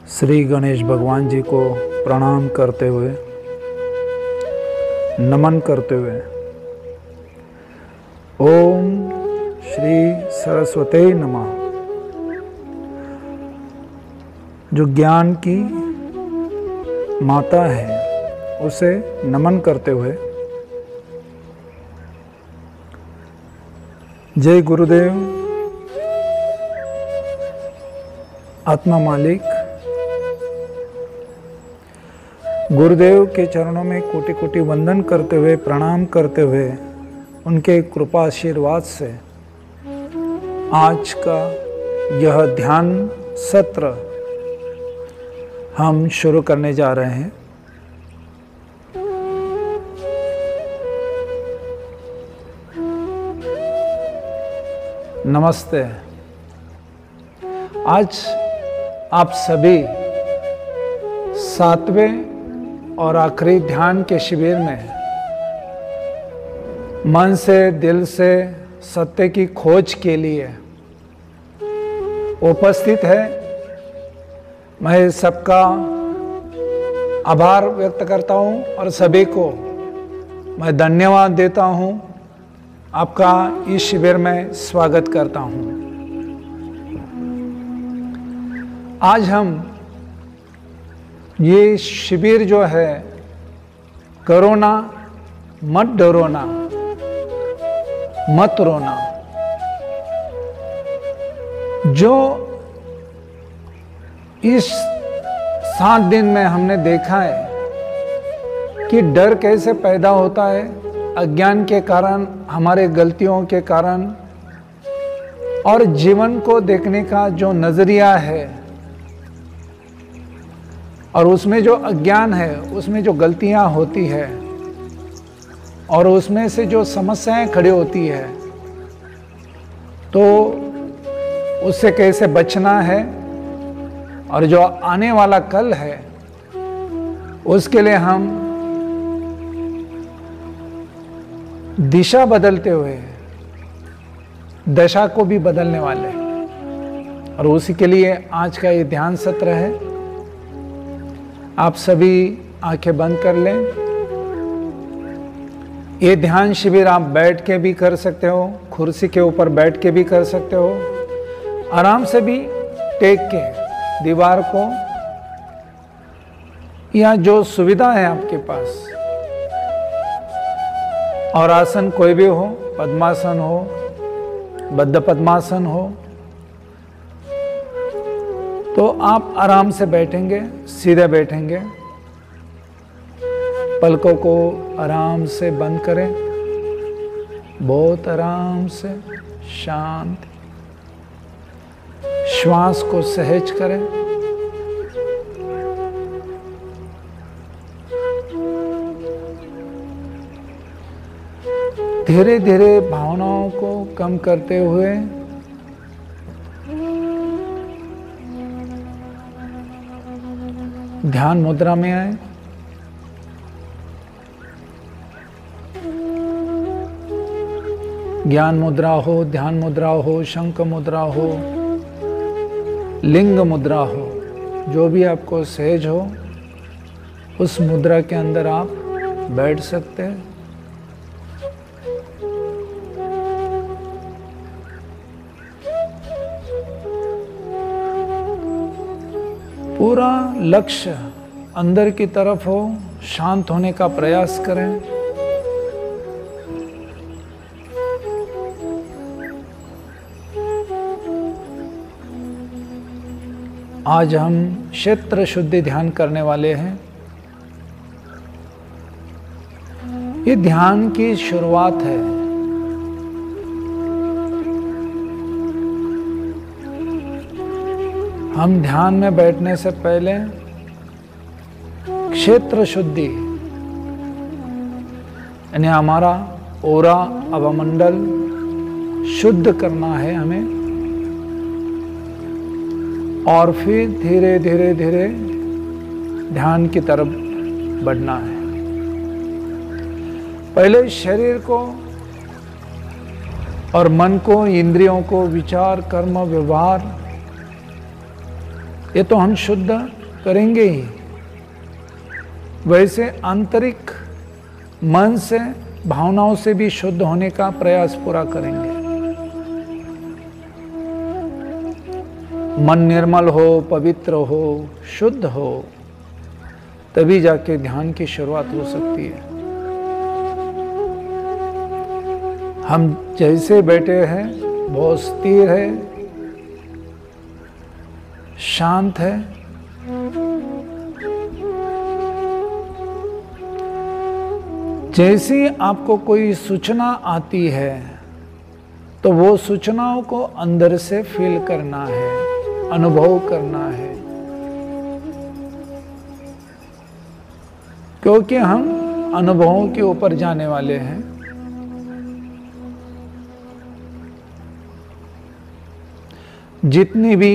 श्री गणेश भगवान जी को प्रणाम करते हुए, नमन करते हुए ओम श्री सरस्वते नमः। जो ज्ञान की माता है उसे नमन करते हुए जय गुरुदेव, आत्मा मालिक। गुरुदेव के चरणों में कोटि कोटि वंदन करते हुए, प्रणाम करते हुए, उनके कृपा आशीर्वाद से आज का यह ध्यान सत्र हम शुरू करने जा रहे हैं। नमस्ते। आज आप सभी 7वें और आखिरी ध्यान के शिविर में मन से, दिल से सत्य की खोज के लिए उपस्थित है। मैं सबका आभार व्यक्त करता हूं और सभी को मैं धन्यवाद देता हूं। आपका इस शिविर में स्वागत करता हूं। आज हम ये शिविर जो है कोरोना मत डरोना मत रोना, जो इस 7 दिन में हमने देखा है कि डर कैसे पैदा होता है, अज्ञान के कारण, हमारे गलतियों के कारण, और जीवन को देखने का जो नजरिया है और उसमें जो अज्ञान है, उसमें जो गलतियां होती है और उसमें से जो समस्याएं खड़ी होती है, तो उससे कैसे बचना है और जो आने वाला कल है उसके लिए हम दिशा बदलते हुए दशा को भी बदलने वाले हैं। और उसी के लिए आज का ये ध्यान सत्र है। आप सभी आंखें बंद कर लें। ये ध्यान शिविर आप बैठ के भी कर सकते हो, कुर्सी के ऊपर बैठ के भी कर सकते हो, आराम से भी टेक के दीवार को, या जो सुविधा है आपके पास, और आसन कोई भी हो, पद्मासन हो, बद्ध पद्मासन हो, तो आप आराम से बैठेंगे, सीधे बैठेंगे। पलकों को आराम से बंद करें, बहुत आराम से, शांत। श्वास को सहज करें। धीरे धीरे भावनाओं को कम करते हुए ध्यान मुद्रा में आए। ज्ञान मुद्रा हो, ध्यान मुद्रा हो, शंख मुद्रा हो, लिंग मुद्रा हो, जो भी आपको सहज हो, उस मुद्रा के अंदर आप बैठ सकते हैं। पूरा लक्ष्य अंदर की तरफ हो, शांत होने का प्रयास करें। आज हम क्षेत्र शुद्धि ध्यान करने वाले हैं। ये ध्यान की शुरुआत है। हम ध्यान में बैठने से पहले क्षेत्र शुद्धि यानी हमारा ओरा अवमंडल शुद्ध करना है हमें, और फिर धीरे धीरे धीरे ध्यान की तरफ बढ़ना है। पहले शरीर को और मन को, इंद्रियों को, विचार, कर्म, व्यवहार, ये तो हम शुद्ध करेंगे ही, वैसे आंतरिक मन से, भावनाओं से भी शुद्ध होने का प्रयास पूरा करेंगे। मन निर्मल हो, पवित्र हो, शुद्ध हो, तभी जाके ध्यान की शुरुआत हो सकती है। हम जैसे बैठे हैं बहुत स्थिर है, शांत है, जैसी आपको कोई सूचना आती है तो वो सूचनाओं को अंदर से फील करना है, अनुभव करना है, क्योंकि हम अनुभवों के ऊपर जाने वाले हैं। जितनी भी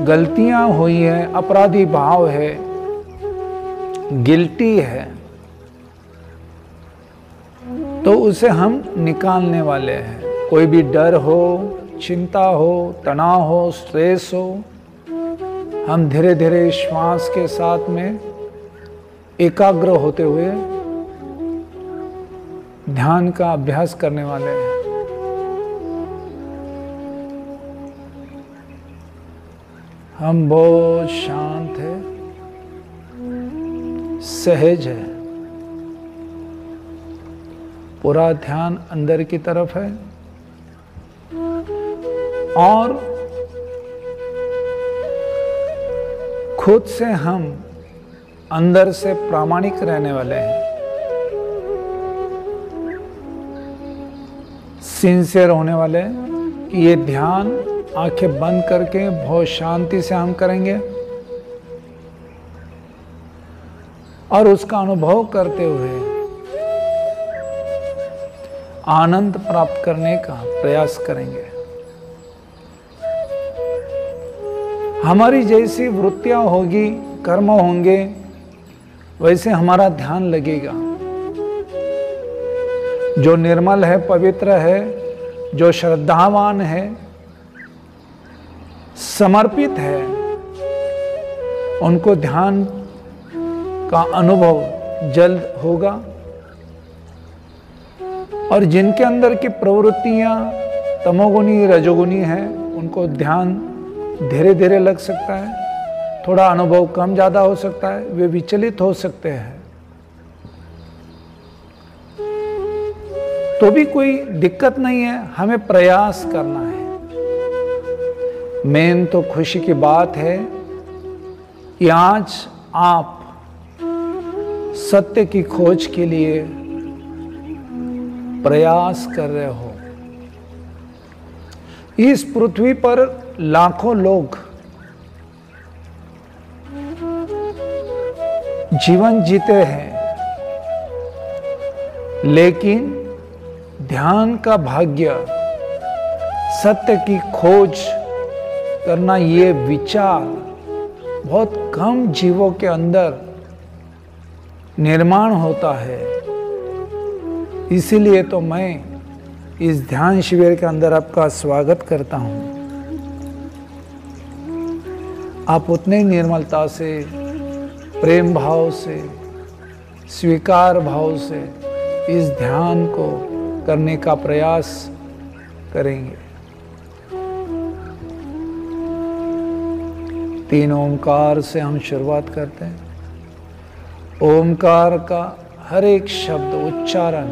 गलतियां हुई हैं, अपराधी भाव है, गिल्टी है, तो उसे हम निकालने वाले हैं। कोई भी डर हो, चिंता हो, तनाव हो, स्ट्रेस हो, हम धीरे धीरे श्वास के साथ में एकाग्र होते हुए ध्यान का अभ्यास करने वाले हैं। हम बहुत शांत है, सहज है, पूरा ध्यान अंदर की तरफ है, और खुद से हम अंदर से प्रामाणिक रहने वाले हैं, सिंसियर होने वाले हैं कि ये ध्यान आंखें बंद करके बहुत शांति से हम करेंगे, और उसका अनुभव करते हुए आनंद प्राप्त करने का प्रयास करेंगे। हमारी जैसी वृत्तियां होगी, कर्म होंगे, वैसे हमारा ध्यान लगेगा। जो निर्मल है, पवित्र है, जो श्रद्धावान है, समर्पित है, उनको ध्यान का अनुभव जल्द होगा, और जिनके अंदर की प्रवृत्तियां तमोगुणी, रजोगुणी हैं, उनको ध्यान धीरे धीरे लग सकता है, थोड़ा अनुभव कम ज़्यादा हो सकता है, वे विचलित हो सकते हैं। तो भी कोई दिक्कत नहीं है, हमें प्रयास करना है। मेन तो खुशी की बात है कि आज आप सत्य की खोज के लिए प्रयास कर रहे हो। इस पृथ्वी पर लाखों लोग जीवन जीते हैं, लेकिन ध्यान का भाग्य, सत्य की खोज करना, ये विचार बहुत कम जीवों के अंदर निर्माण होता है। इसीलिए तो मैं इस ध्यान शिविर के अंदर आपका स्वागत करता हूं। आप उतने निर्मलता से, प्रेम भाव से, स्वीकार भाव से इस ध्यान को करने का प्रयास करेंगे। 3 ओंकार से हम शुरुआत करते हैं। ओंकार का हर एक शब्द उच्चारण,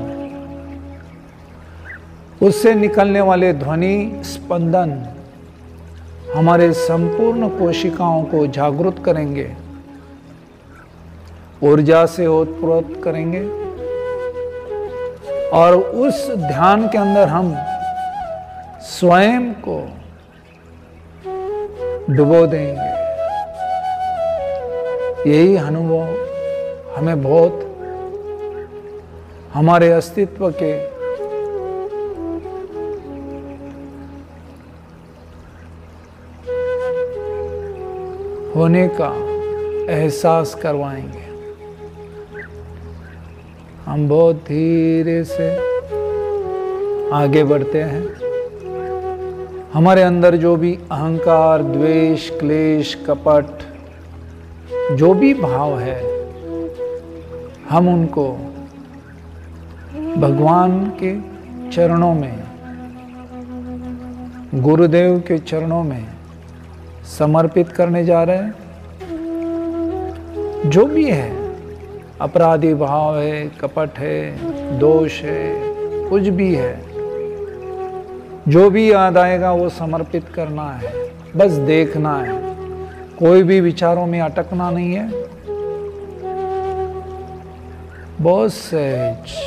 उससे निकलने वाले ध्वनि स्पंदन हमारे संपूर्ण कोशिकाओं को जागृत करेंगे, ऊर्जा से ओतप्रोत करेंगे, और उस ध्यान के अंदर हम स्वयं को डुबो देंगे। यही अनुभव हमें बहुत हमारे अस्तित्व के होने का एहसास करवाएंगे। हम बहुत धीरे से आगे बढ़ते हैं। हमारे अंदर जो भी अहंकार, द्वेष, क्लेश, कपट, जो भी भाव है, हम उनको भगवान के चरणों में, गुरुदेव के चरणों में समर्पित करने जा रहे हैं। जो भी है, अपराधी भाव है, कपट है, दोष है, कुछ भी है, जो भी याद आएगा वो समर्पित करना है। बस देखना है, कोई भी विचारों में अटकना नहीं है। बहुत सहज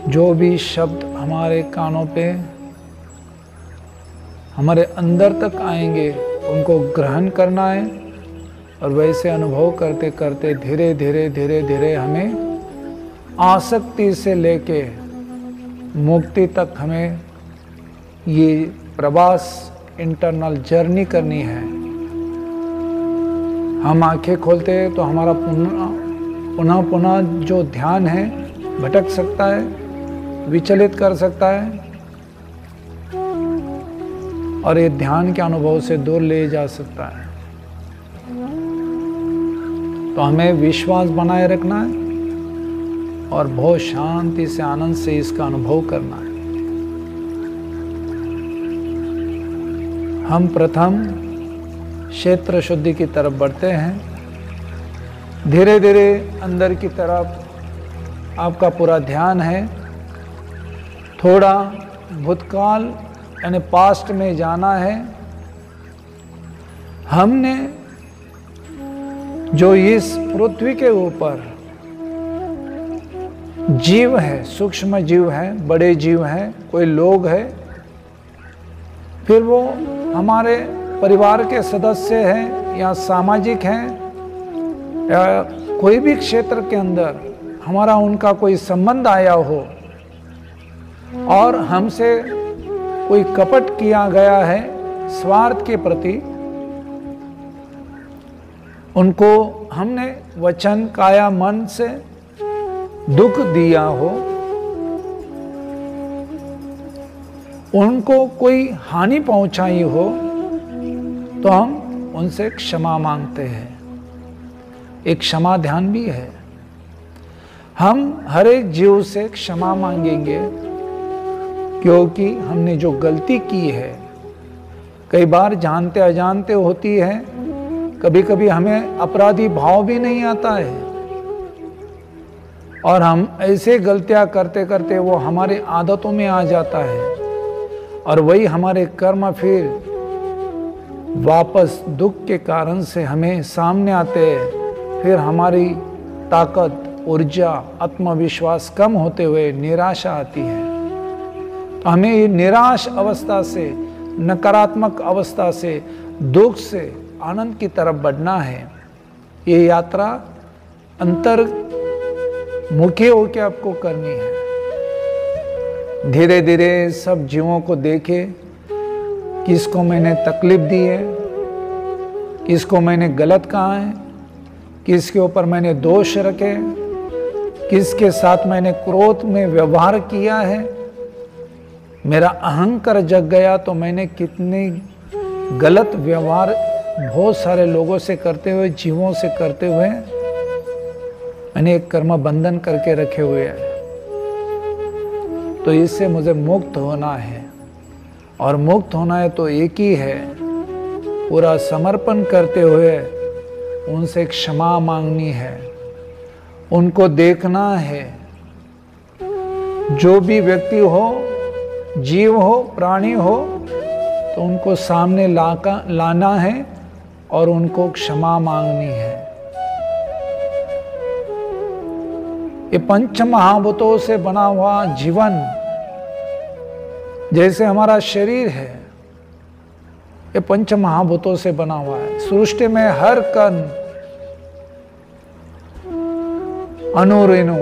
जो भी शब्द हमारे कानों पे, हमारे अंदर तक आएंगे, उनको ग्रहण करना है और वैसे अनुभव करते करते धीरे धीरे धीरे धीरे हमें आसक्ति से लेके मुक्ति तक हमें ये प्रवास, इंटरनल जर्नी करनी है। हम आंखें खोलते हैं तो हमारा पुनः जो ध्यान है भटक सकता है, विचलित कर सकता है और ये ध्यान के अनुभव से दूर ले जा सकता है। तो हमें विश्वास बनाए रखना है और बहुत शांति से, आनंद से इसका अनुभव करना है। हम प्रथम क्षेत्र शुद्धि की तरफ बढ़ते हैं। धीरे धीरे अंदर की तरफ आपका पूरा ध्यान है। थोड़ा भूतकाल यानी पास्ट में जाना है। हमने जो इस पृथ्वी के ऊपर जीव है, सूक्ष्म जीव है, बड़े जीव हैं, कोई लोग है, फिर वो हमारे परिवार के सदस्य हैं या सामाजिक हैं या कोई भी क्षेत्र के अंदर हमारा उनका कोई संबंध आया हो और हमसे कोई कपट किया गया है स्वार्थ के प्रति, उनको हमने वचन, काया, मन से दुख दिया हो, उनको कोई हानि पहुंचाई हो, तो हम उनसे क्षमा मांगते हैं। एक क्षमा ध्यान भी है। हम हर एक जीव से क्षमा मांगेंगे क्योंकि हमने जो गलती की है, कई बार जानते अजानते होती है, कभी कभी हमें अपराधी भाव भी नहीं आता है और हम ऐसे गलतियां करते करते वो हमारी आदतों में आ जाता है और वही हमारे कर्म फिर वापस दुख के कारण से हमें सामने आते हैं। फिर हमारी ताकत, ऊर्जा, आत्मविश्वास कम होते हुए निराशा आती है। तो हमें ये निराश अवस्था से, नकारात्मक अवस्था से, दुख से आनंद की तरफ बढ़ना है। ये यात्रा अंतर्मुखी होकर आपको करनी है। धीरे धीरे सब जीवों को देखे, किसको मैंने तकलीफ दी है, किसको मैंने गलत कहा है, किसके ऊपर मैंने दोष रखे, किसके साथ मैंने क्रोध में व्यवहार किया है, मेरा अहंकार जग गया तो मैंने कितने गलत व्यवहार बहुत सारे लोगों से करते हुए, जीवों से करते हुए मैंने एक कर्म बंधन करके रखे हुए हैं। तो इससे मुझे मुक्त होना है और मुक्त होना है तो एक ही है, पूरा समर्पण करते हुए उनसे क्षमा मांगनी है, उनको देखना है। जो भी व्यक्ति हो, जीव हो, प्राणी हो, तो उनको सामने लाना है और उनको क्षमा मांगनी है। ये पंच महाभूतों से बना हुआ जीवन, जैसे हमारा शरीर है, ये पंच महाभूतों से बना हुआ है। सृष्टि में हर कण, अणु रेणु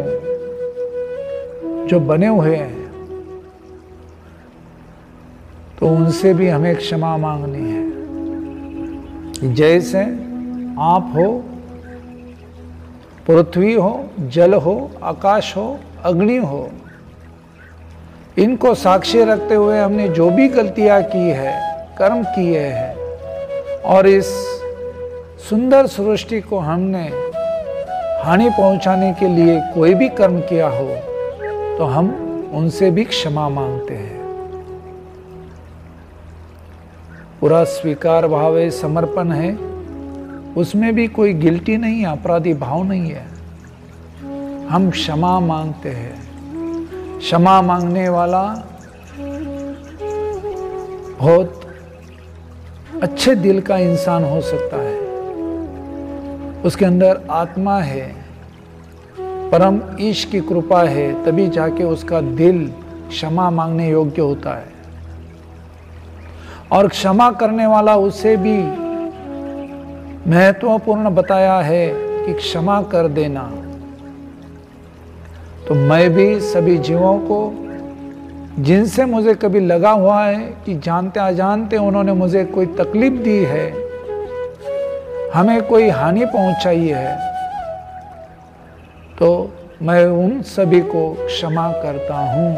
जो बने हुए हैं, तो उनसे भी हमें क्षमा मांगनी है। जैसे आप हो, पृथ्वी हो, जल हो, आकाश हो, अग्नि हो, इनको साक्षी रखते हुए हमने जो भी गलतियां की है, कर्म किए हैं, और इस सुंदर सृष्टि को हमने हानि पहुंचाने के लिए कोई भी कर्म किया हो, तो हम उनसे भी क्षमा मांगते हैं। पूरा स्वीकार भाव है, समर्पण है, उसमें भी कोई गिल्टी नहीं, अपराधी भाव नहीं है। हम क्षमा मांगते हैं। क्षमा मांगने वाला बहुत अच्छे दिल का इंसान हो सकता है, उसके अंदर आत्मा है, परम ईश की कृपा है, तभी जाके उसका दिल क्षमा मांगने योग्य होता है। और क्षमा करने वाला उसे भी महत्वपूर्ण बताया है कि क्षमा कर देना। तो मैं भी सभी जीवों को, जिनसे मुझे कभी लगा हुआ है कि जानते अजानते उन्होंने मुझे कोई तकलीफ दी है, हमें कोई हानि पहुंचाई है, तो मैं उन सभी को क्षमा करता हूं।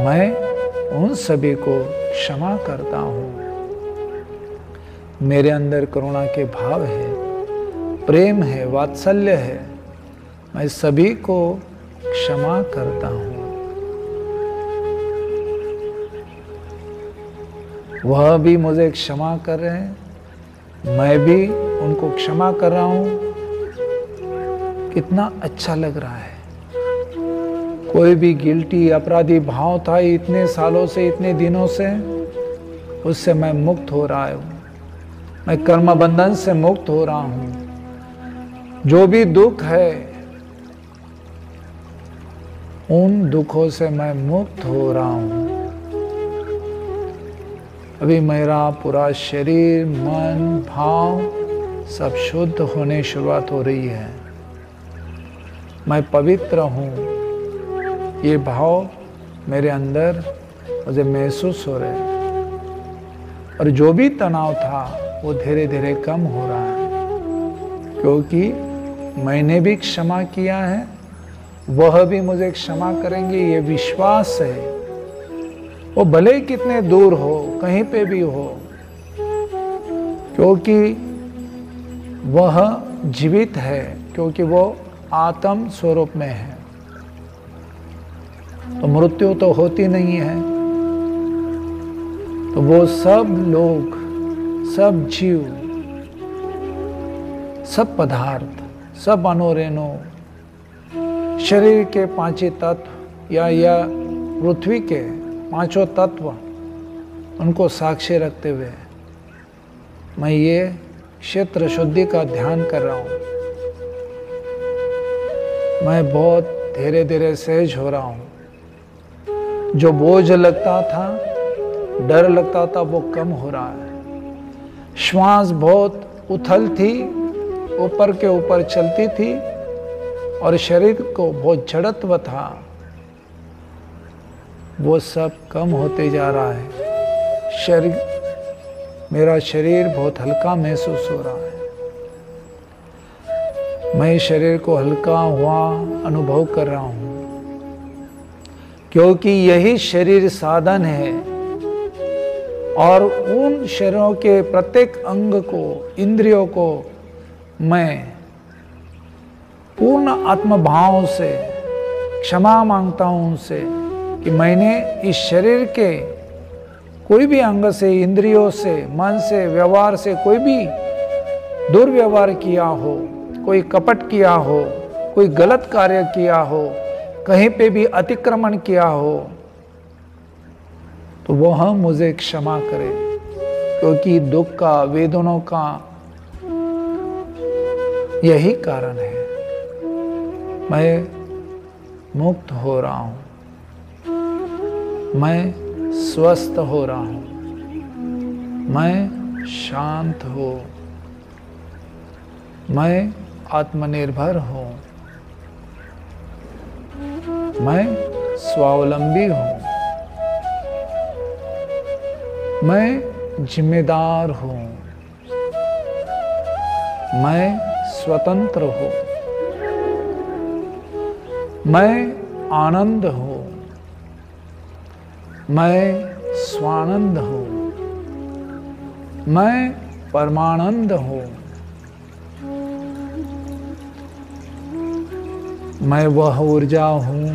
मैं उन सभी को क्षमा करता हूं। मेरे अंदर करुणा के भाव है, प्रेम है, वात्सल्य है, मैं सभी को क्षमा करता हूं। वह भी मुझे क्षमा कर रहे हैं, मैं भी उनको क्षमा कर रहा हूं। कितना अच्छा लग रहा है। कोई भी गिल्टी अपराधी भाव था इतने सालों से, इतने दिनों से, उससे मैं मुक्त हो रहा हूं। मैं कर्म बंधन से मुक्त हो रहा हूं। जो भी दुख है, उन दुखों से मैं मुक्त हो रहा हूं। अभी मेरा पूरा शरीर, मन, भाव सब शुद्ध होने शुरुआत हो रही है। मैं पवित्र हूं, ये भाव मेरे अंदर मुझे महसूस हो रहे हैं। और जो भी तनाव था वो धीरे धीरे कम हो रहा है, क्योंकि मैंने भी क्षमा किया है, वह भी मुझे क्षमा करेंगे, ये विश्वास है। वो भले ही कितने दूर हो, कहीं पे भी हो, क्योंकि वह जीवित है, क्योंकि वो आत्म स्वरूप में है। तो मृत्यु तो होती नहीं है। तो वो सब लोग, सब जीव, सब पदार्थ, सब अणु, शरीर के पांचों तत्व या पृथ्वी के पांचों तत्व, उनको साक्षी रखते हुए मैं ये क्षेत्र शुद्धि का ध्यान कर रहा हूं। मैं बहुत धीरे धीरे सहज हो रहा हूं। जो बोझ लगता था, डर लगता था, वो कम हो रहा है। श्वास बहुत उथल थी, ऊपर के ऊपर चलती थी, और शरीर को बहुत जड़त्व था, वो सब कम होते जा रहा है। मेरा शरीर बहुत हल्का महसूस हो रहा है। मैं शरीर को हल्का हुआ अनुभव कर रहा हूं, क्योंकि यही शरीर साधन है। और उन शरीरों के प्रत्येक अंग को, इंद्रियों को मैं पूर्ण आत्मभाव से क्षमा मांगता हूं उनसे, कि मैंने इस शरीर के कोई भी अंग से, इंद्रियों से, मन से, व्यवहार से कोई भी दुर्व्यवहार किया हो, कोई कपट किया हो, कोई गलत कार्य किया हो, कहीं पे भी अतिक्रमण किया हो, तो वह मुझे क्षमा करे, क्योंकि दुख का, वेदनों का यही कारण है। मैं मुक्त हो रहा हूं, मैं स्वस्थ हो रहा हूं, मैं शांत हूं, मैं आत्मनिर्भर हूं, मैं स्वावलंबी हूं, मैं जिम्मेदार हूं, मैं स्वतंत्र हूं, मैं आनंद हूं, मैं स्वानंद हूं, मैं परमानंद हूं, मैं वह ऊर्जा हूं,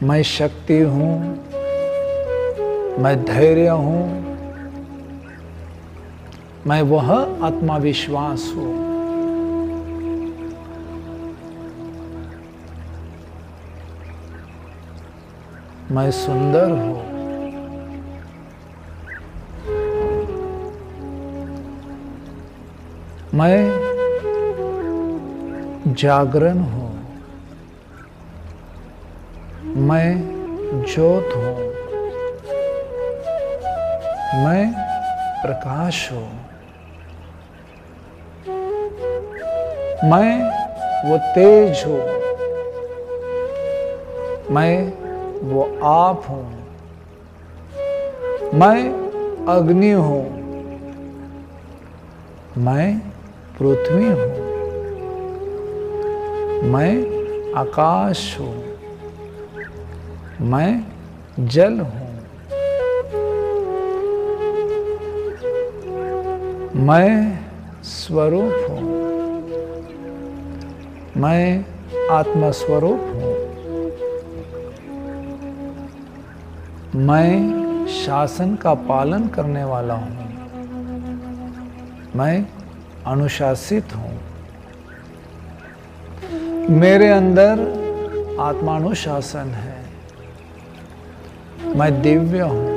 मैं शक्ति हूं, मैं धैर्य हूं, मैं वह आत्मविश्वास हूं। मैं सुंदर हूं, मैं जागरण हूं, मैं ज्योत हूं, मैं प्रकाश हूं, मैं वो तेज हूं, मैं वो आप हूं, मैं अग्नि हूं, मैं पृथ्वी हूं, मैं आकाश हूं, मैं जल हूं, मैं स्वरूप हूं, मैं आत्मस्वरूप हूं, मैं शासन का पालन करने वाला हूं, मैं अनुशासित हूं, मेरे अंदर आत्मानुशासन है, मैं दिव्य हूं,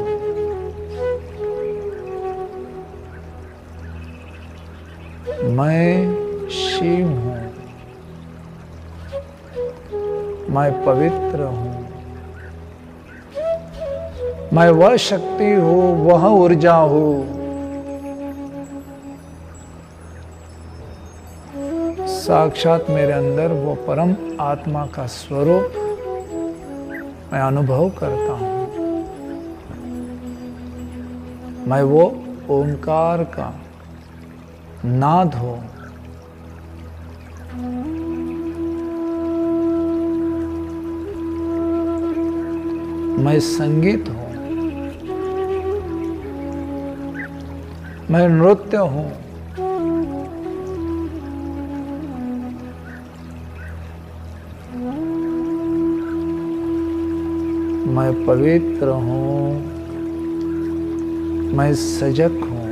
मैं शिव हूं, मैं पवित्र हूं, मैं वह शक्ति हूं, वह ऊर्जा हूं, साक्षात मेरे अंदर वो परम आत्मा का स्वरूप मैं अनुभव करता हूं। मैं वो ओंकार का नाद हूं, मैं संगीत हूं, मैं नृत्य हूं, मैं पवित्र हूं, मैं सजग हूं,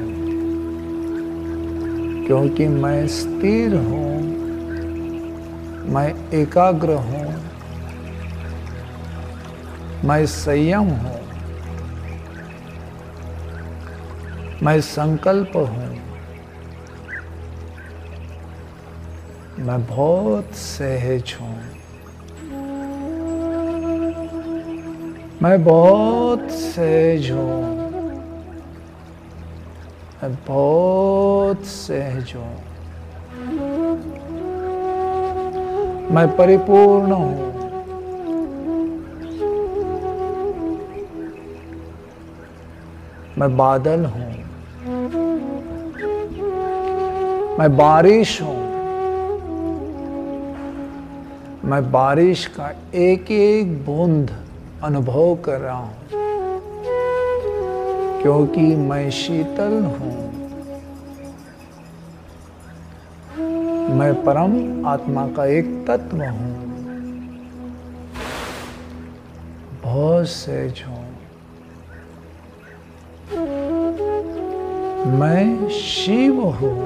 क्योंकि मैं स्थिर हूं, मैं एकाग्र हूं, मैं संयम हूं, मैं संकल्प हूं, मैं बहुत सहज हूं, मैं बहुत सहज हूं, मैं बहुत सहज हूं, मैं परिपूर्ण हूं, मैं बादल हूं, मैं बारिश हूं, मैं बारिश का एक एक बूंद अनुभव कर रहा हूं, क्योंकि मैं शीतल हूं, मैं परम आत्मा का एक तत्व हूं, बहुत सहज हूं, मैं शिव हूं,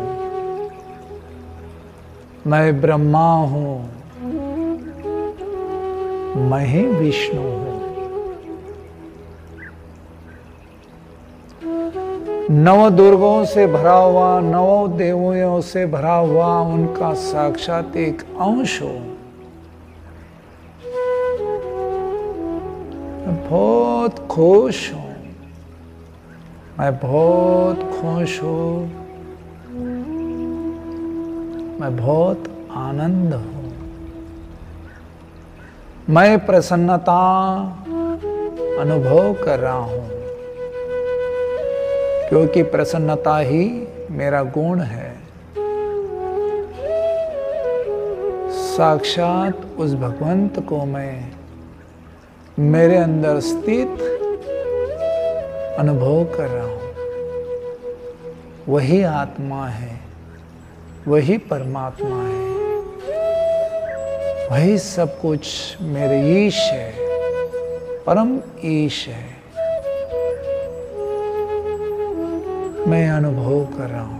मैं ब्रह्मा हूं, मैं ही विष्णु हूं। नव दुर्गों से भरा हुआ, नवों देवों से भरा हुआ उनका साक्षात एक अंश हो, मैं बहुत खुश हूँ, मैं बहुत खुश हूँ, मैं बहुत आनंद हूँ। मैं प्रसन्नता अनुभव कर रहा हूँ, क्योंकि प्रसन्नता ही मेरा गुण है। साक्षात उस भगवंत को मैं मेरे अंदर स्थित अनुभव कर रहा हूँ। वही आत्मा है, वही परमात्मा है, वही सब कुछ मेरे ईश है, परम ईश है। मैं अनुभव कर रहा हूँ।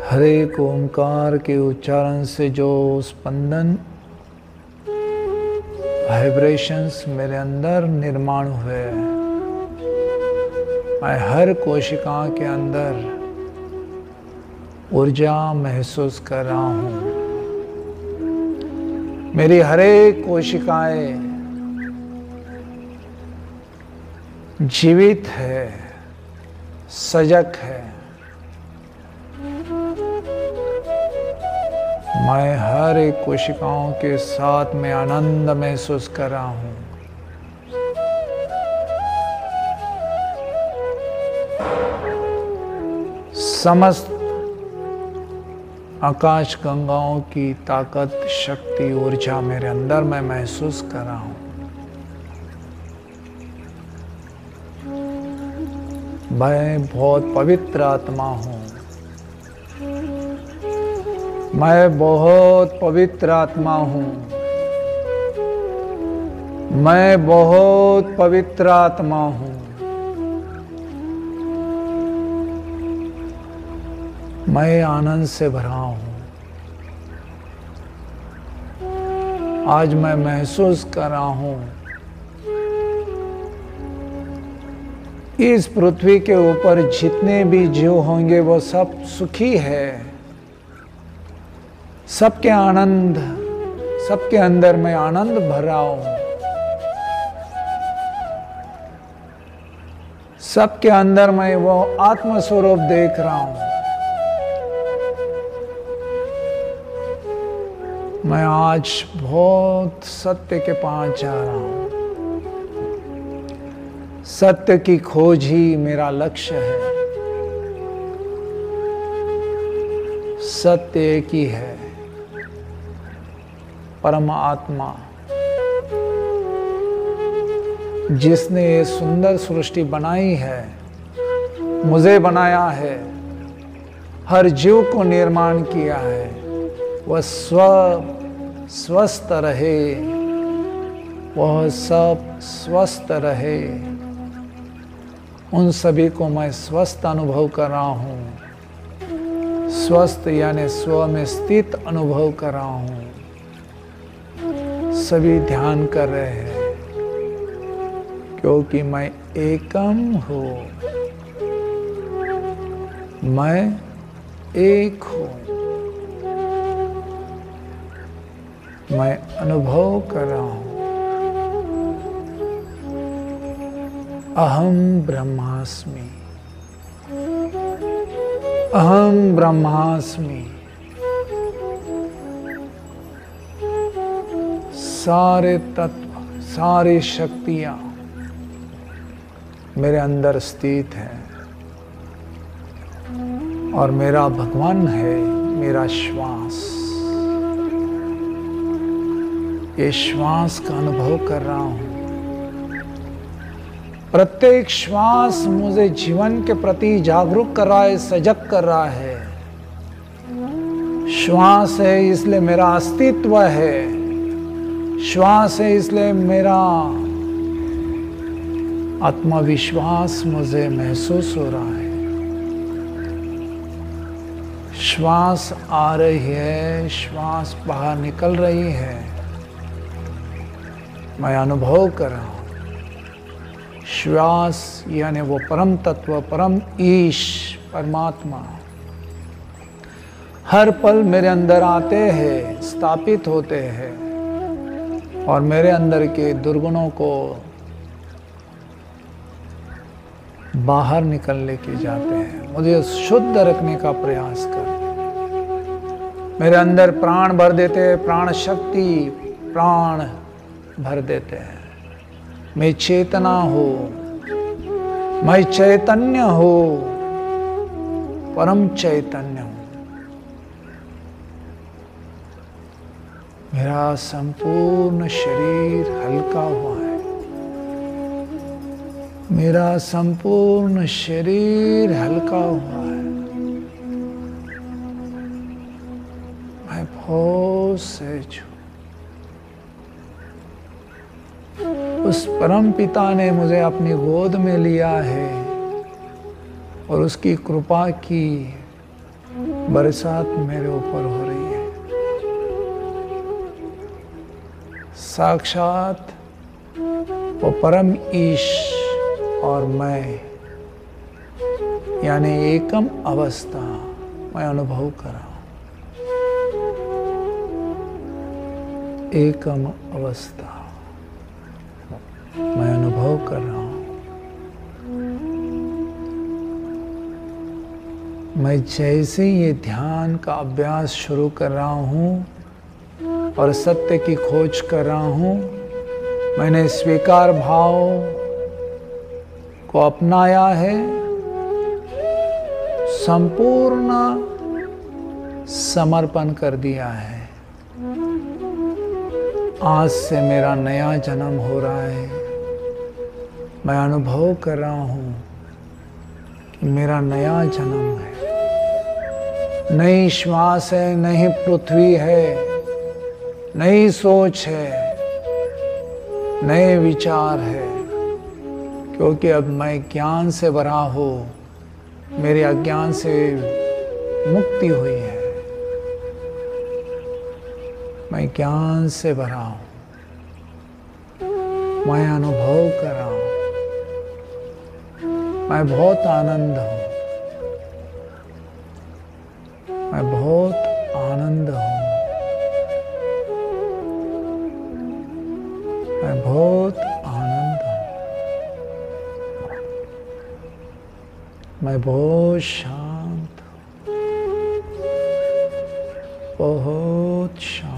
हर एक ओंकार के उच्चारण से जो स्पंदन वाइब्रेशंस मेरे अंदर निर्माण हुए, मैं हर कोशिका के अंदर ऊर्जा महसूस कर रहा हूँ। मेरी हर एक कोशिकाएं जीवित है, सजग है। मैं हर एक कोशिकाओं के साथ में आनंद महसूस कर रहा हूँ। समस्त आकाश गंगाओं की ताकत, शक्ति, ऊर्जा मेरे अंदर मैं महसूस कर रहा हूँ। मैं बहुत पवित्र आत्मा हूँ। मैं बहुत पवित्र आत्मा हूँ। मैं बहुत पवित्र आत्मा हूँ। मैं आनंद से भरा हूँ। आज मैं महसूस कर रहा हूँ, इस पृथ्वी के ऊपर जितने भी जीव होंगे वो सब सुखी है। सबके आनंद, सबके अंदर मैं आनंद भर रहा हूं। सबके अंदर मैं वो आत्म स्वरूप देख रहा हूं। मैं आज बहुत सत्य के पास जा रहा हूं। सत्य की खोज ही मेरा लक्ष्य है। सत्य एक ही है, परमात्मा, जिसने ये सुंदर सृष्टि बनाई है, मुझे बनाया है, हर जीव को निर्माण किया है, वह स्वस्थ रहे, वह सब स्वस्थ रहे। उन सभी को मैं स्वस्थ अनुभव कर रहा हूँ। स्वस्थ यानी स्व में स्थित अनुभव कर रहा हूँ। सभी ध्यान कर रहे हैं, क्योंकि मैं एकम हूँ। मैं एक हूँ। मैं अनुभव कर रहा हूँ। अहम ब्रह्मास्मि। अहम ब्रह्मास्मि। सारे तत्व, सारी शक्तियां मेरे अंदर स्थित है और मेरा भगवान है मेरा श्वास। ये श्वास का अनुभव कर रहा हूं। प्रत्येक श्वास मुझे जीवन के प्रति जागरूक कर रहा है, सजग कर रहा है। श्वास है इसलिए मेरा अस्तित्व है। श्वास है इसलिए मेरा आत्मविश्वास मुझे महसूस हो रहा है। श्वास आ रही है, श्वास बाहर निकल रही है, मैं अनुभव कर रहा हूँ। श्वास यानी वो परम तत्व, परम ईश, परमात्मा हर पल मेरे अंदर आते हैं, स्थापित होते हैं और मेरे अंदर के दुर्गुणों को बाहर निकल लेके जाते हैं, मुझे शुद्ध रखने का प्रयास करते हैं। मेरे अंदर प्राण भर देते हैं, प्राण शक्ति, प्राण भर देते हैं। मैं चेतना हो, मैं चैतन्य हो, परम चैतन्य हूं। मेरा संपूर्ण शरीर हल्का हुआ है, मेरा संपूर्ण शरीर हल्का हुआ है। मैं बहुत सहज हूं। उस परम पिता ने मुझे अपनी गोद में लिया है और उसकी कृपा की बरसात मेरे ऊपर हो रही है। साक्षात वो परम ईश और मैं यानी एकम अवस्था मैं अनुभव कर रहा हूं। एकम अवस्था मैं अनुभव कर रहा हूं। मैं जैसे ये ध्यान का अभ्यास शुरू कर रहा हूं और सत्य की खोज कर रहा हूं, मैंने स्वीकार भाव को अपनाया है। संपूर्ण समर्पण कर दिया है। आज से मेरा नया जन्म हो रहा है। मैं अनुभव कर रहा हूँ कि मेरा नया जन्म है। नई श्वास है, नई पृथ्वी है, नई सोच है, नए विचार है। क्योंकि अब मैं ज्ञान से भरा हो, मेरे अज्ञान से मुक्ति हुई है। मैं ज्ञान से भरा हूं। मैं अनुभव कर रहा हूं। मैं बहुत आनंद हूं। मैं बहुत आनंद हूं। मैं बहुत आनंद हूं। मैं बहुत शांत हूं। बहुत शांत।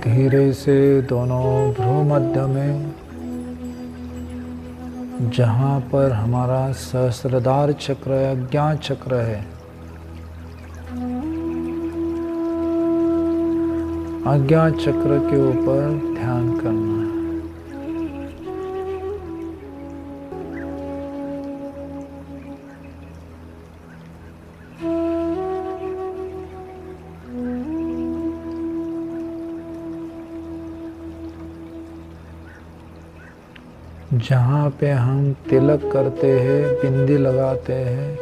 धीरे से दोनों भ्रू मध्य में, जहाँ पर हमारा सहस्त्रधार चक्र अज्ञान चक्र है, अज्ञान चक्र के ऊपर ध्यान करना है। जहाँ पे हम तिलक करते हैं, बिंदी लगाते हैं,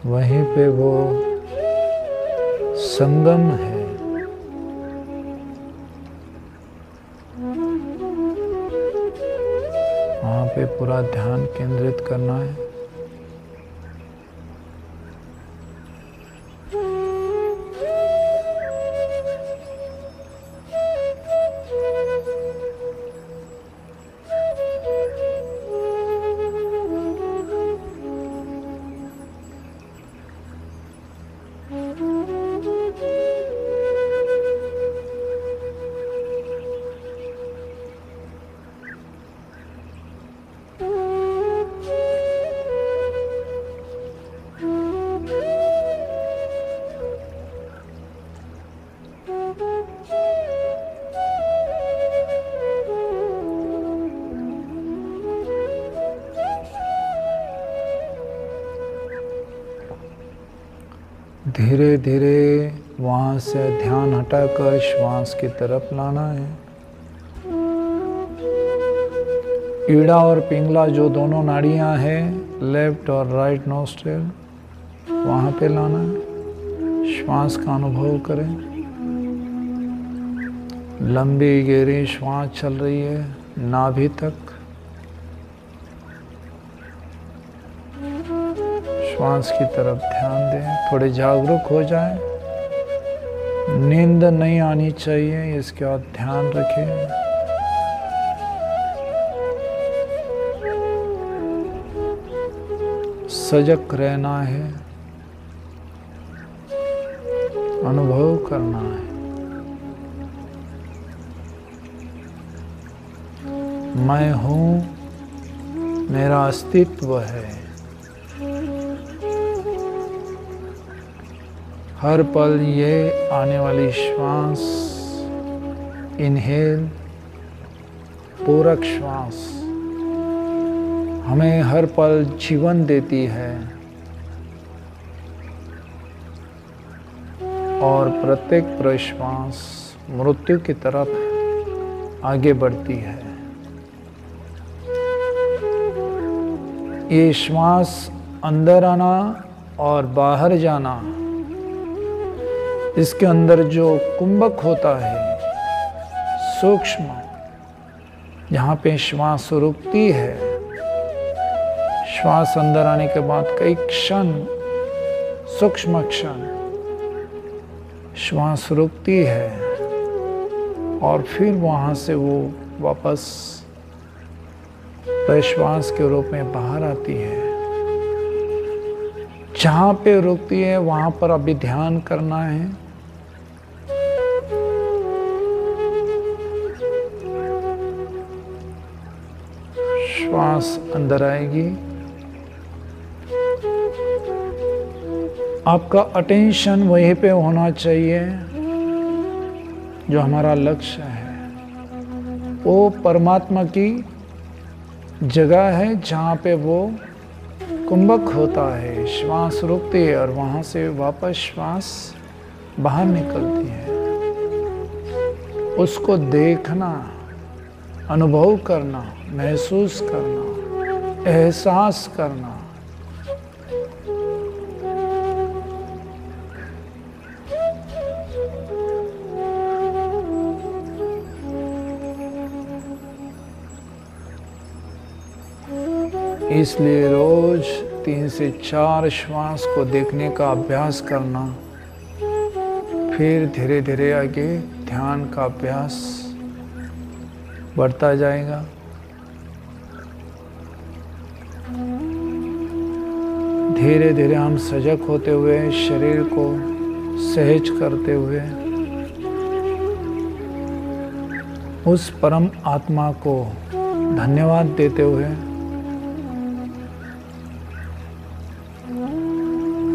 वहीं पे वो संगम है। वहाँ पे पूरा ध्यान केंद्रित करना है। धीरे धीरे वहाँ से ध्यान हटाकर श्वास की तरफ लाना है। ईड़ा और पिंगला जो दोनों नाड़ियाँ हैं, लेफ्ट और राइट नोस्ट्रिल, वहाँ पे लाना है। श्वास का अनुभव करें। लंबी गहरी श्वास चल रही है नाभि तक। श्वास की तरफ ध्यान दें, थोड़े जागरूक हो जाएं। नींद नहीं आनी चाहिए, इसके बाद ध्यान रखें। सजग रहना है, अनुभव करना है। मैं हूँ, मेरा अस्तित्व है। हर पल ये आने वाली श्वास, इनहेल, पूरक श्वास हमें हर पल जीवन देती है और प्रत्येक प्रश्वास मृत्यु की तरफ आगे बढ़ती है। ये श्वास अंदर आना और बाहर जाना, इसके अंदर जो कुंभक होता है सूक्ष्म, जहाँ पे श्वास रुकती है, श्वास अंदर आने के बाद कई क्षण, सूक्ष्म क्षण श्वास रुकती है और फिर वहाँ से वो वापस प्रश्वास के रूप में बाहर आती है। जहाँ पे रुकती है वहाँ पर अभी ध्यान करना है। श्वास अंदर आएगी, आपका अटेंशन वहीं पे होना चाहिए जो हमारा लक्ष्य है। वो परमात्मा की जगह है जहाँ पे वो कुंभक होता है, श्वास रुकती है और वहाँ से वापस श्वास बाहर निकलती है। उसको देखना, अनुभव करना, महसूस करना, एहसास करना। इसलिए रोज 3 से 4 श्वास को देखने का अभ्यास करना, फिर धीरे धीरे आगे ध्यान का अभ्यास बढ़ता जाएगा। धीरे धीरे हम सजग होते हुए शरीर को सहज करते हुए उस परम आत्मा को धन्यवाद देते हुए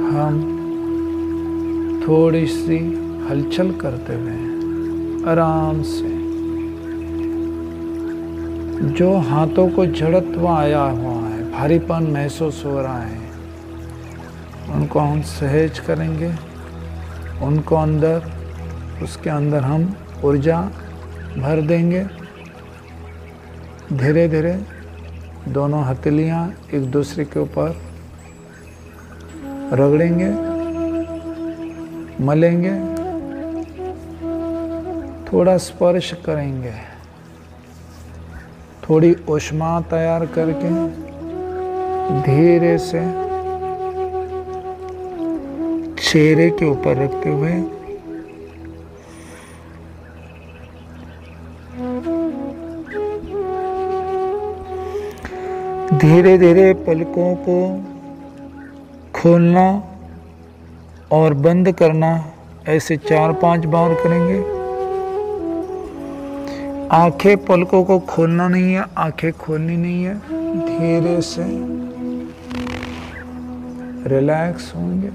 हम थोड़ी सी हलचल करते हुए आराम से जो हाथों को जड़त्व आया हुआ है, भारीपन महसूस हो रहा है, उनको हम सहज करेंगे। उनको अंदर, उसके अंदर हम ऊर्जा भर देंगे। धीरे धीरे दोनों हथेलियां एक दूसरे के ऊपर रगड़ेंगे, मलेंगे, थोड़ा स्पर्श करेंगे, थोड़ी ऊष्मा तैयार करके धीरे से चेहरे के ऊपर रखते हुए धीरे धीरे पलकों को खोलना और बंद करना, ऐसे 4-5 बार करेंगे। आंखें, पलकों को खोलना नहीं है, आंखें खोलनी नहीं है, धीरे से रिलैक्स होंगे।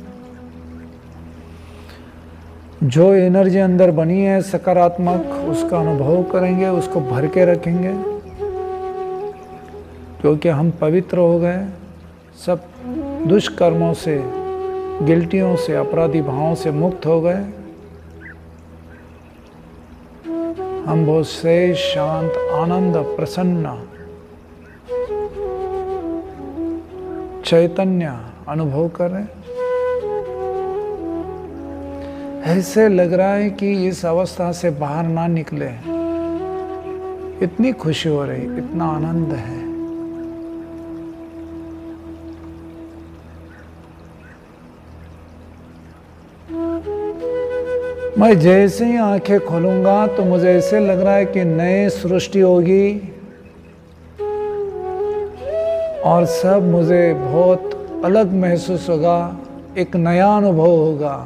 जो एनर्जी अंदर बनी है सकारात्मक, उसका अनुभव करेंगे, उसको भर के रखेंगे, क्योंकि हम पवित्र हो गए, सब दुष्कर्मों से, गिल्टियों से, अपराधी भावों से मुक्त हो गए। हम बहुत से शांत, आनंद, प्रसन्न, चैतन्य अनुभव कर रहे हैं। ऐसे लग रहा है कि इस अवस्था से बाहर ना निकले। इतनी खुशी हो रही, इतना आनंद है। मैं जैसे ही आंखें खोलूंगा तो मुझे ऐसे लग रहा है कि नई सृष्टि होगी और सब मुझे बहुत अलग महसूस होगा, एक नया अनुभव होगा,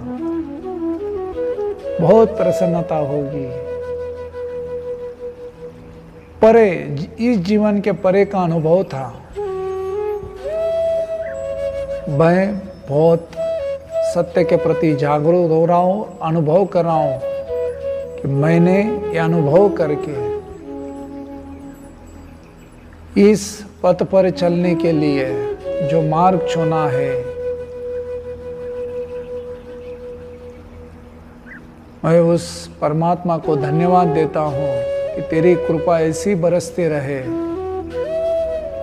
बहुत प्रसन्नता होगी। परे, इस जीवन के परे का अनुभव था। मैं बहुत सत्य के प्रति जागरूक हो रहा हूँ, अनुभव कर रहा हूँ कि मैंने ये अनुभव करके इस पथ पर चलने के लिए जो मार्ग चुना है, मैं उस परमात्मा को धन्यवाद देता हूँ कि तेरी कृपा ऐसी बरसती रहे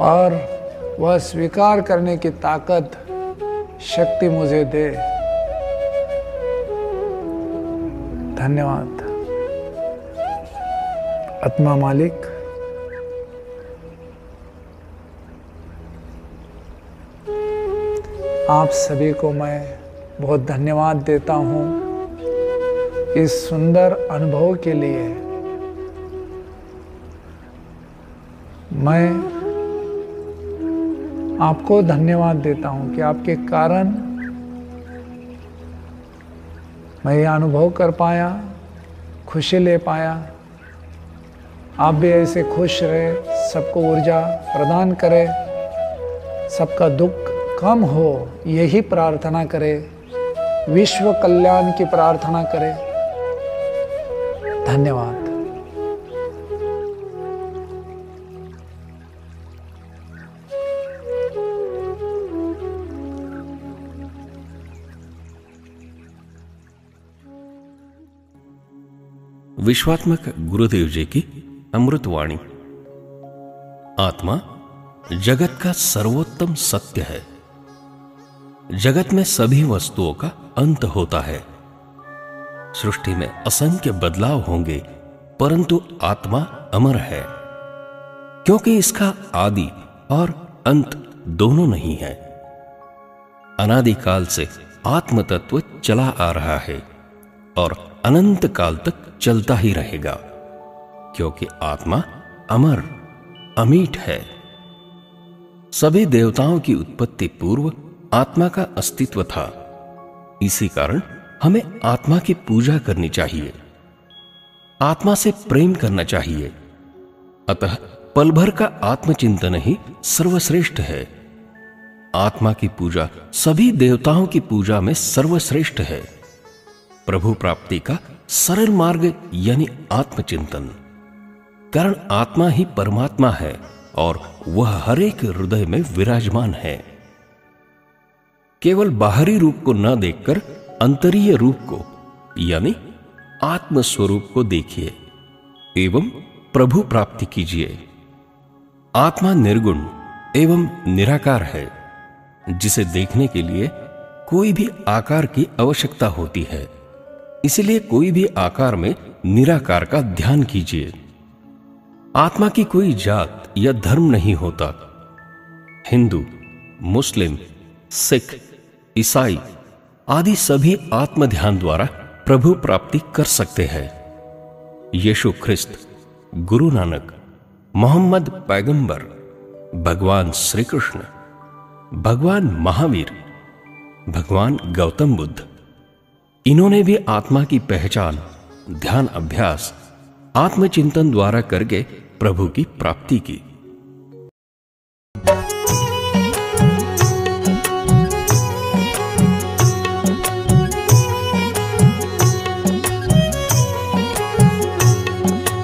और वह स्वीकार करने की ताकत, शक्ति मुझे दे। धन्यवाद आत्मा मालिक। आप सभी को मैं बहुत धन्यवाद देता हूँ इस सुंदर अनुभव के लिए। मैं आपको धन्यवाद देता हूँ कि आपके कारण मैं ये अनुभव कर पाया, खुशी ले पाया। आप भी ऐसे खुश रहे, सबको ऊर्जा प्रदान करे, सबका दुख कम हो, यही प्रार्थना करे, विश्व कल्याण की प्रार्थना करे। धन्यवाद। विश्वात्मक गुरुदेव जी की अमृतवाणी। आत्मा जगत का सर्वोत्तम सत्य है। जगत में सभी वस्तुओं का अंत होता है। सृष्टि में असंख्य बदलाव होंगे, परंतु आत्मा अमर है, क्योंकि इसका आदि और अंत दोनों नहीं है। अनादिकाल से आत्म तत्व चला आ रहा है और अनंत काल तक चलता ही रहेगा, क्योंकि आत्मा अमर, अमीट है। सभी देवताओं की उत्पत्ति पूर्व आत्मा का अस्तित्व था। इसी कारण हमें आत्मा की पूजा करनी चाहिए, आत्मा से प्रेम करना चाहिए। अतः पल भर का आत्मचिंतन ही सर्वश्रेष्ठ है। आत्मा की पूजा सभी देवताओं की पूजा में सर्वश्रेष्ठ है। प्रभु प्राप्ति का सरल मार्ग यानी आत्मचिंतन, कारण आत्मा ही परमात्मा है और वह हर एक हृदय में विराजमान है। केवल बाहरी रूप को न देखकर अंतरीय रूप को यानी आत्म स्वरूप को देखिए एवं प्रभु प्राप्ति कीजिए। आत्मा निर्गुण एवं निराकार है, जिसे देखने के लिए कोई भी आकार की आवश्यकता होती है। इसलिए कोई भी आकार में निराकार का ध्यान कीजिए। आत्मा की कोई जात या धर्म नहीं होता। हिंदू, मुस्लिम, सिख, ईसाई आदि सभी आत्म ध्यान द्वारा प्रभु प्राप्ति कर सकते हैं। यीशु ख्रिस्त, गुरु नानक, मोहम्मद पैगंबर, भगवान श्री कृष्ण, भगवान महावीर, भगवान गौतम बुद्ध, इन्होंने भी आत्मा की पहचान ध्यान अभ्यास आत्मचिंतन द्वारा करके प्रभु की प्राप्ति की।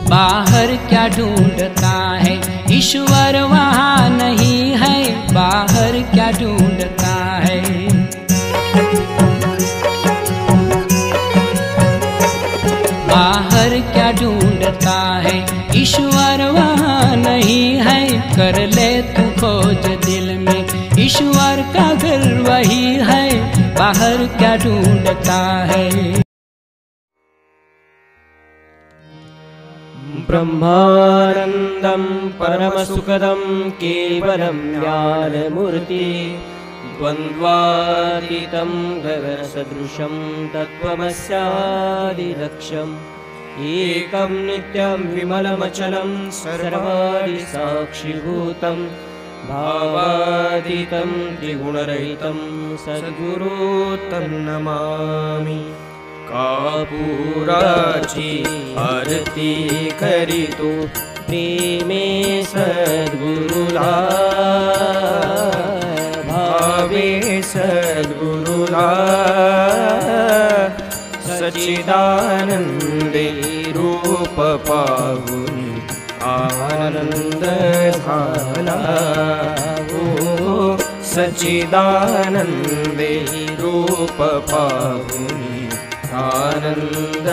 बाहर क्या ढूंढता है ईश्वर वहाँ नहीं है, बाहर क्या ढूंढता है। बाहर क्या ढूंढता है ईश्वर वहाँ नहीं है, कर ले तू खोज दिल में ईश्वर का घर वही है, बाहर क्या ढूंढता है। ब्रह्मानन्दं परमसुखदं केवलं ज्ञानमूर्ति द्वन्द्वातीतं गगनसदृशं तत्त्वमस्यादिलक्ष्यम् एकं नित्यं विमलमचलं सर्वादि साक्षिभूतं भावातीतं त्रिगुणरहितं सद्गुरुं नमामि। कापूराची आरती करीतो प्रेमे सद्गुरुला भावे सद्गुरुला सच्चिदानंदे रूप पाहुनी आनंद झाला हो, सच्चिदानंदे रूप पाहुनी आनंद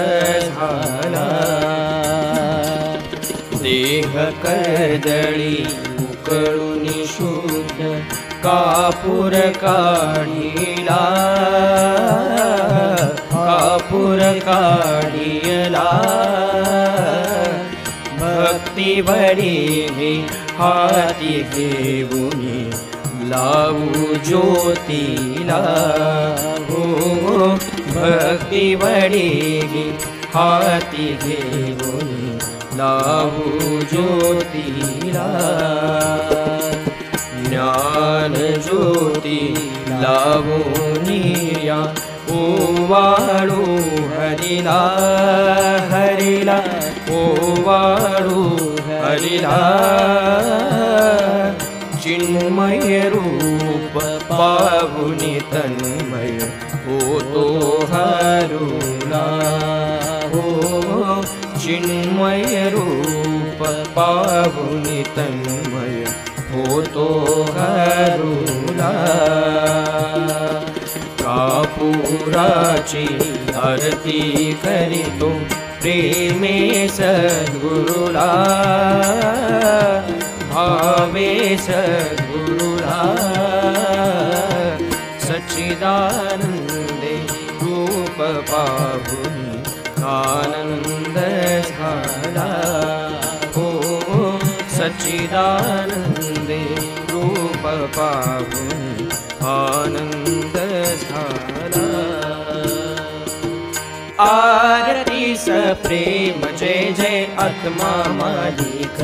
झाला। देह कर्दळी उकळून शुद्ध कापूर काढिला, कापूर काढिला भक्ती बडी हाती घेऊनी लावू ज्योतीला हो, भक्ती बडी हाती घेऊन लावू ज्योतीला। ज्ञान ज्योती लावूनिया ओवाळू हरिला, हरिला ओवाळू हरिला। चिन्मय रूप पाहुनी तन्मय होतो हरुला हो, चिन्मय रूप पाहुनी तन्मय होतो हरुला। कापूराची आरती करीतो प्रेमे सद्गुरुला भावे सद्गुरुला सच्चिदानंदे रूप पाहुनी आनंद झाला हो, सच्चिदानंदे रूप पाहुनी आनंद झाला। आरती स प्रेम जय जय आत्मा मालिक,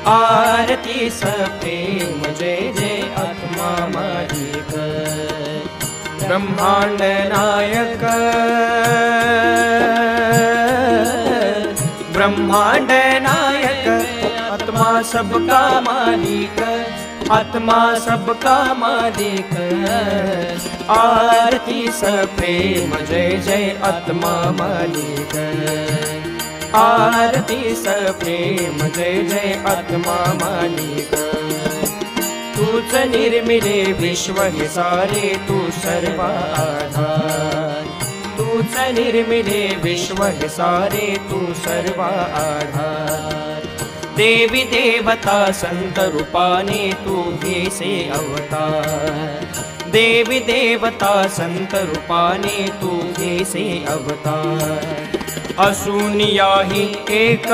आरती स प्रेम जय जय आत्मा मालिक। ब्रह्मांड नायक, ब्रह्मांड नायक, आत्मा सबका मालिक, आत्मा सबका मालिक। आरती सप्रेम जय जय आत्मा मालिक, आरती सप्रेम जय जय आत्मा मालिक। तूच निर्मिले विश्व हे सारे, तू सर्व आधार, तूच निर्मिले विश्व हे सारे, तू सर्व आधार। देवी देवता संत रूपाने तू घेसे अवतार, देवी देवता संत रूपाने तू घेसे अवतार। असून याही एक,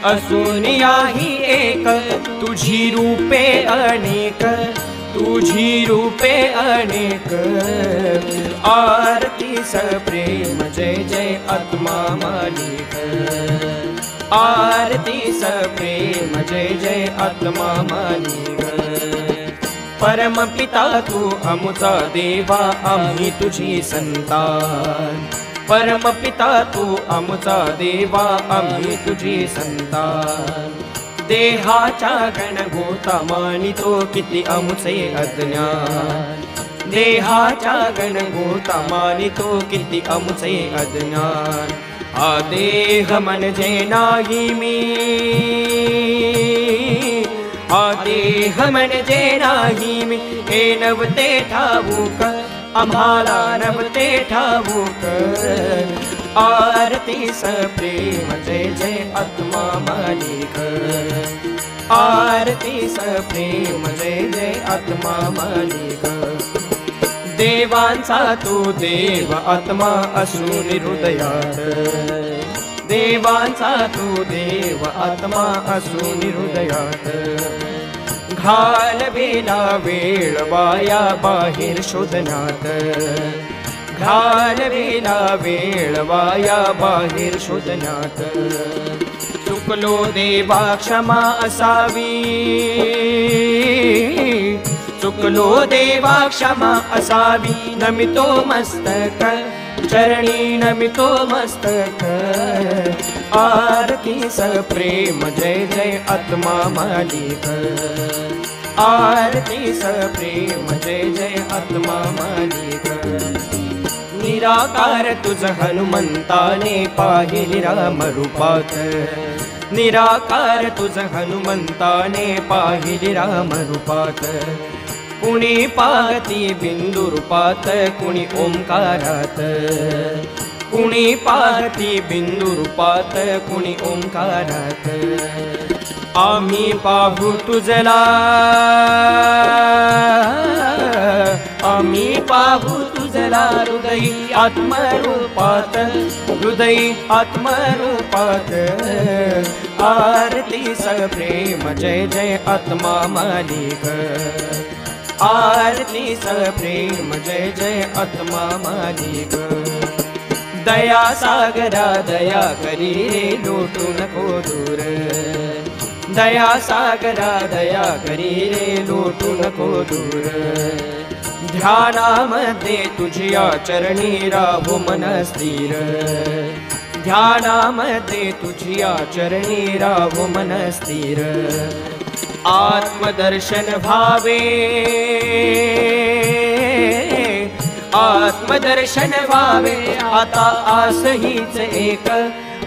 असून याही एक, तुझी रूपे अनेक, तुझी रूपे अनेक। आरती सप्रेम जय जय आत्मा मालिक, आरती सप्रेम जय जय आत्मा मालिक। परम पिता तू अमुचा देवा, आम्ही तुझी संतान। परम पिता तू अमुचा देवा, आम्ही तुझी संतान। देहाच्या गणगोता मानितो किती अमुचे अज्ञान, देहाच्या गणगोता मानितो किती अमुचे अज्ञान। हा देह म्हणजे नाही मी, हा देह म्हणजे नाही मी, हे नव्हते ठाऊक आम्हाला, नव्हते ठाऊक। आरती सप्रेम जय जय आत्मा मालिक, आरती सप्रेम जय जय आत्मा मालिक। देवांचा तू देव आत्मा असून हृदयात, देवांचा तू देव आत्मा असून हृदयात। घालवेला वेळ वाया बाहेर शोधण्यात, घालवेला वेळ वाया बाहेर शोधण्यात। चुकलो देवा क्षमा असावी, चुकलो देवा क्षमा असावी। नमितो मस्तक चरणी, नमितो मस्तक। आरती सप्रेम जय जय आत्मा मालिक, आरती सप्रेम जय जय आत्मा मालिक। निराकार तुझ हनुमंताने पाहिले राम रूपात, निराकार तुझ हनुमंताने पाहिले राम रूपात। कुणी पाहती बिंदू रूपात, कुणी ओंकारात, कुणी पाहती बिंदू रूपात, कुणी ओंकारात। आम्ही पाहू तुझला, आम्ही पाहू तुझला हृदयी आत्मरूपात, हृदयी आत्मरूपात। आरती सप्रेम जय जय आत्मा मालिक, आरती सप्रेम जय जय आत्मा मालिक। दया सागरा दया करी रे लोटू नको दूर, दया सागरा दया करी रे लोटू नको दूर। ध्यानामध्ये तुझ्या चरणी राहू मन स्थिर, ध्यानामध्ये तुझ्या चरणी राहू मन स्थिर। आत्मदर्शन भावे, आत्मदर्शन व्हावे। आता आस हीच एक,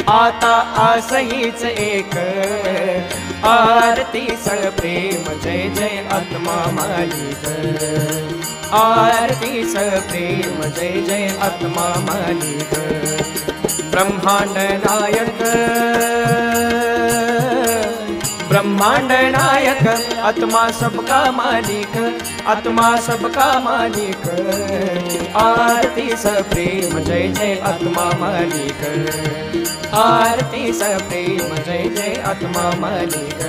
आता आस हीच एक। आरती सप्रेम जय जय आत्मा मालिक, आरती सप्रेम जय जय आत्मा मालिक। ब्रह्मांड नायक, ब्रह्मांड नायक, आत्मा सबका मालिक, आत्मा सबका मालिक। आरती सप्रेम जय जय आत्मा मालिक, आरती सप्रेम जय जय आत्मा मालिक,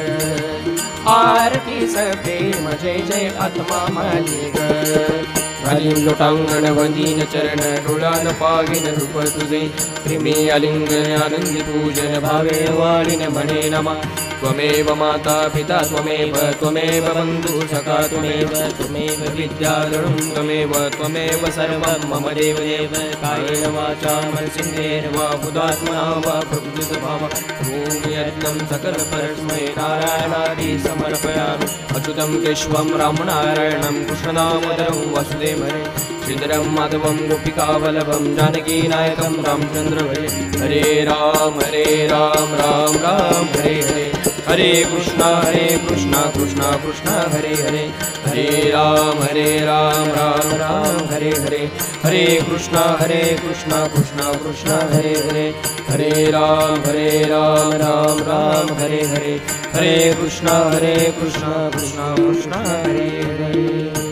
आरती सप्रेम जय जय आत्मा मालिक। झाली लोटांगण वदीन चरण डोळ्यान पागिन रूप तुझे प्रेमी आलिंगन आनंदी पूजन भावे वाळीन म्हणे नमा त्वमेव माता पिता त्वमेव बंधु सखा त्वमेव विद्याधरं त्वमेव सर्वं मम देव कायेन वाचा मनसेन्द्रियेण वा बुद्धात्मना वा प्रकृतिस्वभाव यत्नं सकल परस्मै नारायणादि समर्पयामि अच्युतं केशवं रामनारायणं कृष्णदामोदरं वासुदेवं श्रीधरं माधवं गोपिकावल्लभं जानकीनायकं रामचन्द्र हरे राम राम राम हरे हरे हरे कृष्णा कृष्णा कृष्णा हरे हरे हरे राम राम राम हरे हरे हरे कृष्णा कृष्णा कृष्णा हरे हरे हरे राम राम राम हरे हरे हरे कृष्णा कृष्णा कृष्णा हरे हरे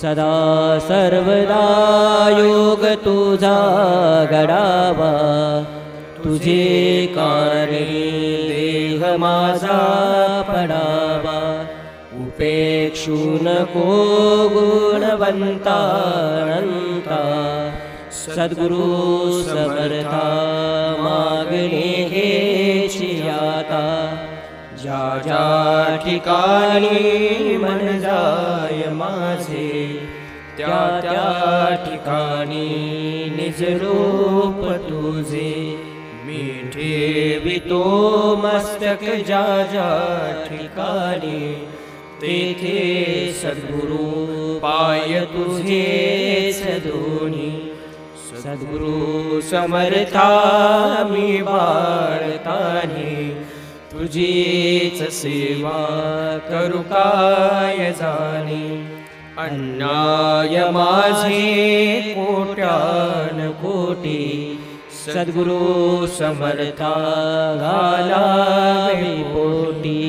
सदा सर्वदा योग तुझा घडावा तुझे कारणे देह माझा पडावा उपेक्षू नको गुणवंता अनंता सद्गुरु समर्था मागणे हेची आता ज्या ज्या ठिकाणी मन जाय माझे त्या त्या ठिकाणी निज रूप तुझे मी ठेवितो मस्तक ज्या ज्या ठिकाणी तेथे सद्गुरु पाय तुझे सदोनी सद्गुरु समर्था मी बाळतानी तुझीच सेवा करू काय जाणे अन्याय माझे कोट्यान कोटी सद्गुरु समर्था घालावे पोटी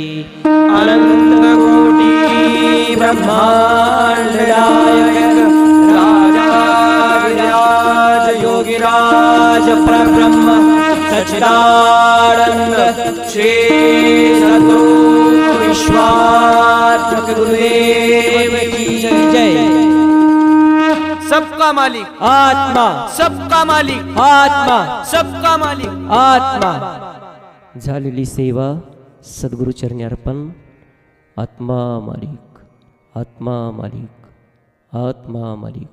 अनंत कोटी ब्रह्मांड नायक राज योगिराज परब्रह्म सच्चिदानंद श्री सद्गुरु विश्वात्मक गुरुदेव की जय। सबका मालिक आत्मा, सबका मालिक आत्मा, सबका मालिक आत्मा। झालेली सेवा सद्गुरु चरणी अर्पण। आत्मा मालिक, आत्मा मालिक, आत्मा मालिक।